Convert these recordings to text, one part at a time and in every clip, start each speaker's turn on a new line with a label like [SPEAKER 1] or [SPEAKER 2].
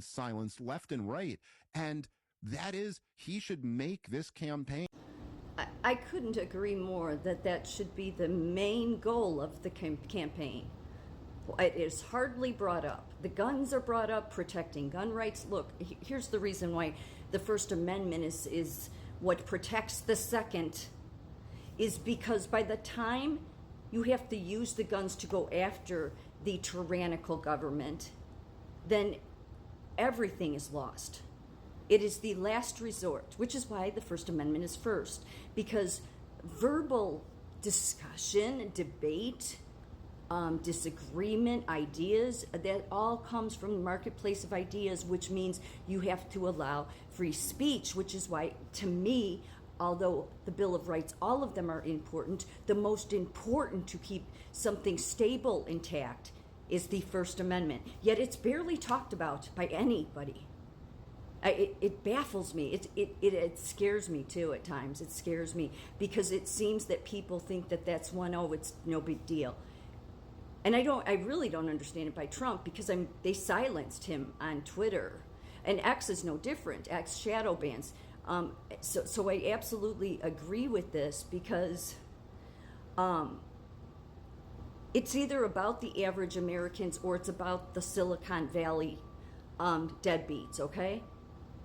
[SPEAKER 1] silenced left and right. And that is, he should make this campaign.
[SPEAKER 2] I couldn't agree more that that should be the main goal of the campaign. It is hardly brought up. The guns are brought up, protecting gun rights. Look, here's the reason why the First Amendment is what protects the Second, is because by the time you have to use the guns to go after the tyrannical government, then everything is lost. It is the last resort, which is why the First Amendment is first, because verbal discussion, debate, disagreement, ideas, that all comes from the marketplace of ideas, which means you have to allow free speech, which is why, to me, although the Bill of Rights, all of them are important, the most important to keep something stable intact is the First Amendment. Yet it's barely talked about by anybody. It baffles me. It scares me too at times. It scares me because it seems that people think that that's it's no big deal. And I really don't understand it by Trump, because they silenced him on Twitter, and X is no different. X shadow bans. So I absolutely agree with this, because it's either about the average Americans or it's about the Silicon Valley deadbeats. Okay,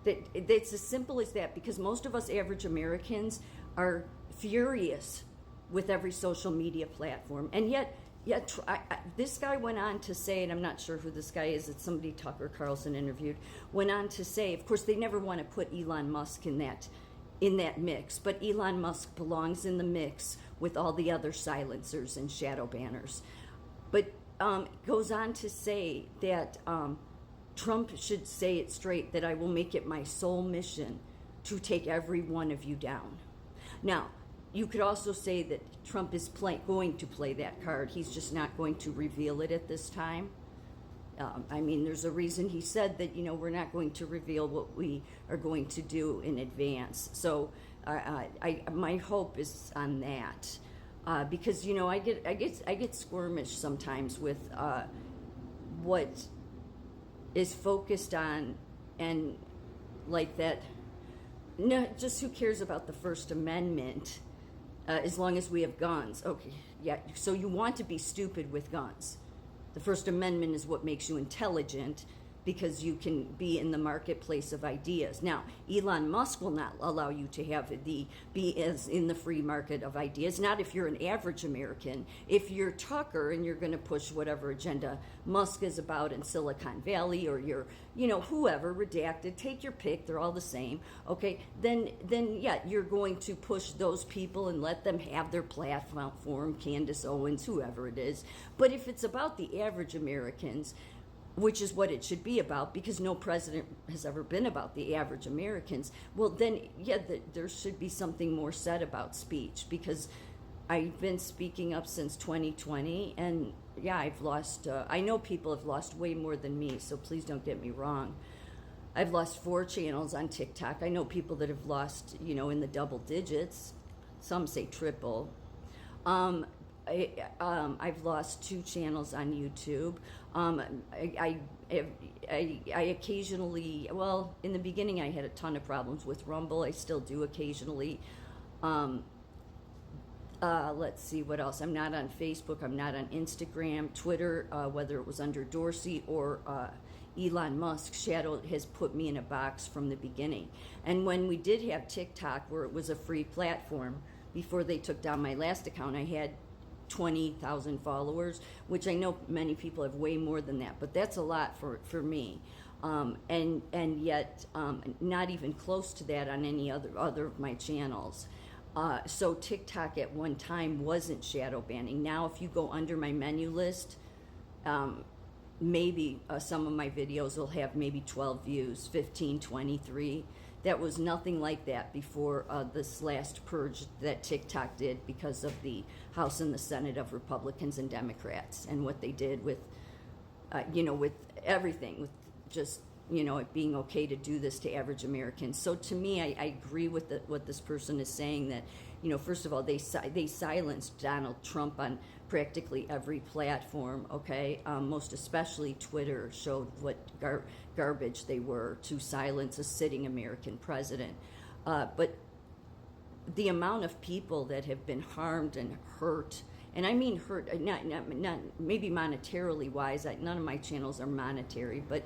[SPEAKER 2] it's as simple as that, because most of us average Americans are furious with every social media platform, and yet this guy went on to say, and I'm not sure who this guy is, it's somebody Tucker Carlson interviewed, went on to say, of course, they never want to put Elon Musk in that mix, but Elon Musk belongs in the mix with all the other silencers and shadow banners. But goes on to say that Trump should say it straight, that I will make it my sole mission to take every one of you down. Now, you could also say that Trump is going to play that card. He's just not going to reveal it at this time. There's a reason he said that, we're not going to reveal what we are going to do in advance. So my hope is on that, because, I get squirmish sometimes with what is focused on, and like that. No, just who cares about the First Amendment? As long as we have guns. Okay, yeah, so you want to be stupid with guns. The First Amendment is what makes you intelligent, because you can be in the marketplace of ideas. Now, Elon Musk will not allow you to be as in the free market of ideas, not if you're an average American. If you're Tucker and you're going to push whatever agenda Musk is about in Silicon Valley, or you're, whoever, redacted, take your pick, they're all the same, okay, then yeah, you're going to push those people and let them have their platform, Candace Owens, whoever it is. But if it's about the average Americans, which is what it should be about, because no president has ever been about the average Americans, well, then, yeah, there should be something more said about speech, because I've been speaking up since 2020, and yeah, I've lost, I know people have lost way more than me, so please don't get me wrong. I've lost 4 channels on TikTok. I know people that have lost, in the double digits. Some say triple. I've lost 2 channels on YouTube. I occasionally, well, in the beginning I had a ton of problems with Rumble. I still do occasionally. Let's see what else. I'm not on Facebook. I'm not on Instagram, Twitter, whether it was under Dorsey or Elon Musk. Shadow has put me in a box from the beginning. And when we did have TikTok, where it was a free platform, before they took down my last account, I had 20,000 followers, which I know many people have way more than that, but that's a lot for me, and yet not even close to that on any other of my channels. So TikTok at one time wasn't shadow banning. Now if you go under my menu list, maybe some of my videos will have maybe 12 views, 15, 23. That was nothing like that before this last purge that TikTok did, because of the House and the Senate of Republicans and Democrats, and what they did with, with everything, with just it being okay to do this to average Americans. So to me, I agree with what this person is saying, that, first of all, they silenced Donald Trump on practically every platform, okay? Most especially Twitter showed what garbage they were to silence a sitting American president. But the amount of people that have been harmed and hurt, and I mean hurt, not maybe monetarily wise, none of my channels are monetary, but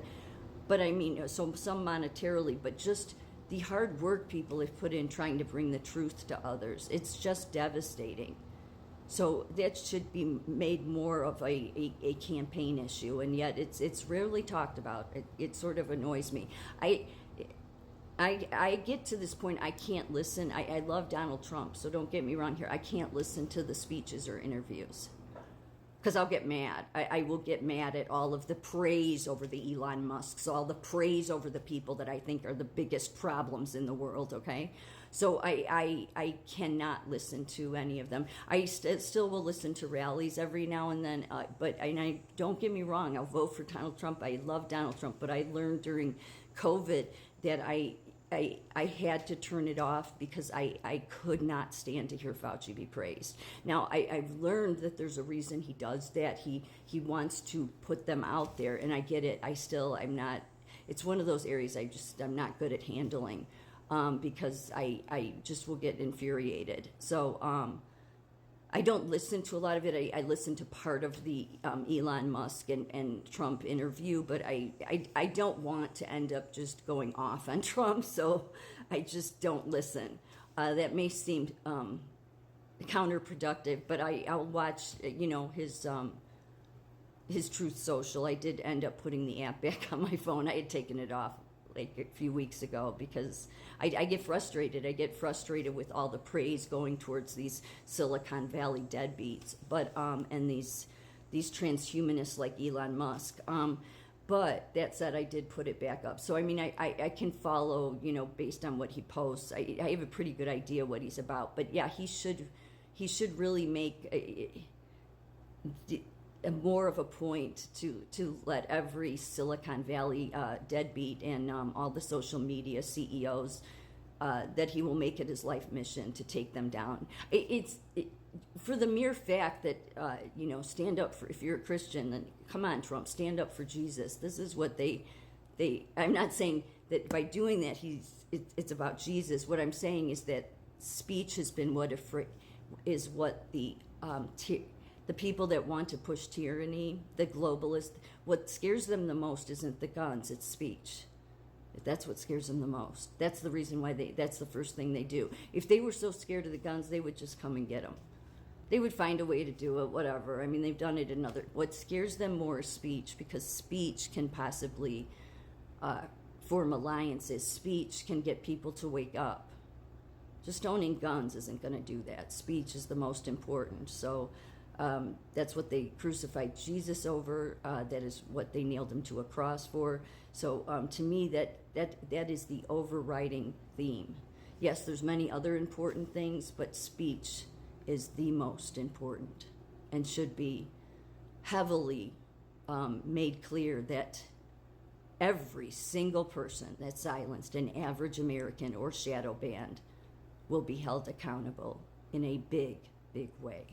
[SPEAKER 2] I mean, so some monetarily, but just the hard work people have put in trying to bring the truth to others. It's just devastating. So that should be made more of a campaign issue, and yet it's rarely talked about. It sort of annoys me. I get to this point, I can't listen. I love Donald Trump, so don't get me wrong here. I can't listen to the speeches or interviews because I'll get mad. I will get mad at all of the praise over the Elon Musks, all the praise over the people that I think are the biggest problems in the world, okay? So I cannot listen to any of them. I still will listen to rallies every now and then, but don't get me wrong, I'll vote for Donald Trump. I love Donald Trump, but I learned during COVID that I had to turn it off because I could not stand to hear Fauci be praised. Now, I've learned that there's a reason he does that. He wants to put them out there, and I get it. I'm not, it's one of those areas I'm not good at handling because I just will get infuriated. So I don't listen to a lot of it. I listen to part of the Elon Musk and Trump interview, but I don't want to end up just going off on Trump, so I just don't listen. That may seem counterproductive, but I'll watch, his Truth Social. I did end up putting the app back on my phone. I had taken it off like a few weeks ago because I get frustrated. I get frustrated with all the praise going towards these Silicon Valley deadbeats, but and these transhumanists like Elon Musk. But that said, I did put it back up. So I mean, I can follow, based on what he posts. I have a pretty good idea what he's about. But yeah, he should really make more of a point to let every Silicon Valley deadbeat and all the social media CEOs that he will make it his life mission to take them down. It's for the mere fact that stand up for, if you're a Christian, then come on, Trump, stand up for Jesus. This is what they. I'm not saying that by doing that it's about Jesus. What I'm saying is that speech has been what the people that want to push tyranny, the globalists, what scares them the most isn't the guns, it's speech. That's what scares them the most. That's the reason why that's the first thing they do. If they were so scared of the guns, they would just come and get them. They would find a way to do it, whatever. I mean, they've done it what scares them more is speech, because speech can possibly form alliances. Speech can get people to wake up. Just owning guns isn't going to do that. Speech is the most important. So that's what they crucified Jesus over. That is what they nailed him to a cross for. So to me, that is the overriding theme. Yes, there's many other important things, but speech is the most important and should be heavily made clear that every single person that's silenced, an average American or shadow banned, will be held accountable in a big, big way.